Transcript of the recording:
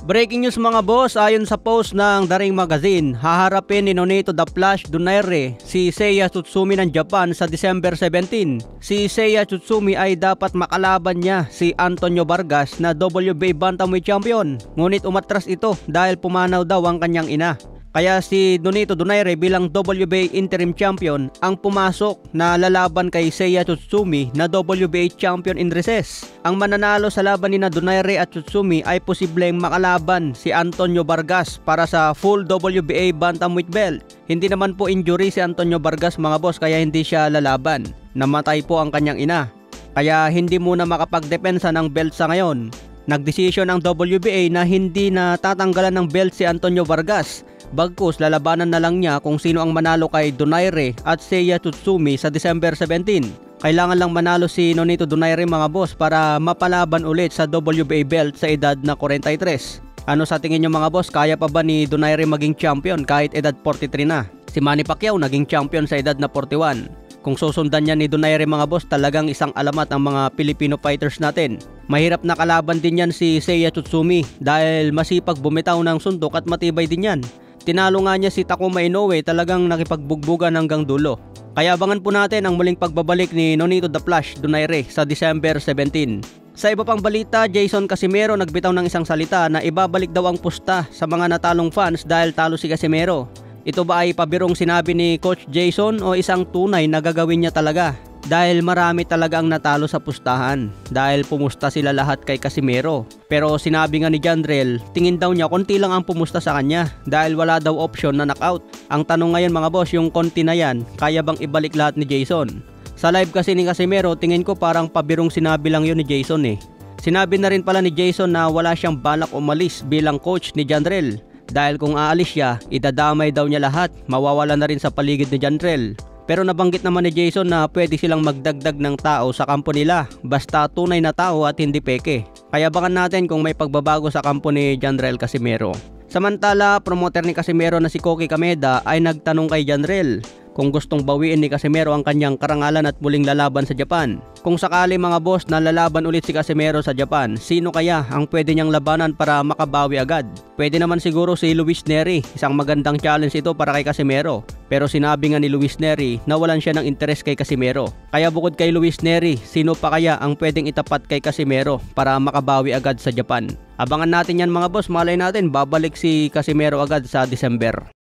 Breaking news mga boss, ayon sa post ng The Ring Magazine, haharapin ni Nonito The Flash Donaire si Seiya Tsutsumi ng Japan sa December 17. Si Seiya Tsutsumi ay dapat makalaban niya si Antonio Vargas na WBA Bantamweight Champion. Ngunit umatras ito dahil pumanaw daw ang kanyang ina. Kaya si Nonito Donaire bilang WBA Interim Champion ang pumasok na lalaban kay Seiya Tsutsumi na WBA Champion in recess. Ang mananalo sa laban ni Donaire at Tsutsumi ay posibleng makalaban si Antonio Vargas para sa full WBA Bantamweight belt. Hindi naman po injury si Antonio Vargas mga boss kaya hindi siya lalaban. Namatay po ang kanyang ina. Kaya hindi muna makapagdepensa ng belt sa ngayon. Nagdesisyon ang WBA na hindi na tatanggalan ng belt si Antonio Vargas. Bagkus lalabanan na lang niya kung sino ang manalo kay Donaire at Seiya Tsutsumi sa December 17. Kailangan lang manalo si Nonito Donaire mga boss para mapalaban ulit sa WBA belt sa edad na 43. Ano sa tingin nyo mga boss, kaya pa ba ni Donaire maging champion kahit edad 43 na? Si Manny Pacquiao naging champion sa edad na 41. Kung susundan niya ni Donaire mga boss, talagang isang alamat ang mga Filipino fighters natin. Mahirap na kalaban din yan si Seiya Tsutsumi dahil masipag bumitaw ng suntok at matibay din yan. Tinalo nga niya si Takuma Inoue, talagang nakipagbugbugan hanggang dulo. Kaya abangan po natin ang muling pagbabalik ni Nonito The Flash Donaire sa December 17. Sa iba pang balita, Jason Casimero nagbitaw ng isang salita na ibabalik daw ang pusta sa mga natalong fans dahil talo si Casimero. Ito ba ay pabirong sinabi ni Coach Jason o isang tunay na gagawin niya talaga? Dahil marami talaga ang natalo sa pustahan dahil pumusta sila lahat kay Casimero. Pero sinabi nga ni Jandrel, tingin daw niya konti lang ang pumusta sa kanya dahil wala daw option na knockout. Ang tanong ngayon mga boss, yung konti na yan, kaya bang ibalik lahat ni Jason? Sa live kasi ni Casimero, tingin ko parang pabirong sinabi lang yun ni Jason eh. Sinabi na rin pala ni Jason na wala siyang balak umalis bilang coach ni Jandrel. Dahil kung aalis siya, idadamay daw niya lahat, mawawala na rin sa paligid ni Jandrel. Pero nabanggit naman ni Jason na pwede silang magdagdag ng tao sa kampo nila basta tunay na tao at hindi peke. Kaya abangan natin kung may pagbabago sa kampo ni Jandrel Casimero. Samantala, promoter ni Casimero na si Koki Kameda ay nagtanong kay Jandrel kung gustong bawiin ni Casimero ang kanyang karangalan at muling lalaban sa Japan. Kung sakali mga boss na lalaban ulit si Casimero sa Japan, sino kaya ang pwede niyang labanan para makabawi agad? Pwede naman siguro si Luis Nery, isang magandang challenge ito para kay Casimero. Pero sinabi nga ni Luis Nery na walan siya ng interes kay Casimero. Kaya bukod kay Luis Nery, sino pa kaya ang pwedeng itapat kay Casimero para makabawi agad sa Japan? Abangan natin yan mga boss, malay natin babalik si Casimero agad sa December.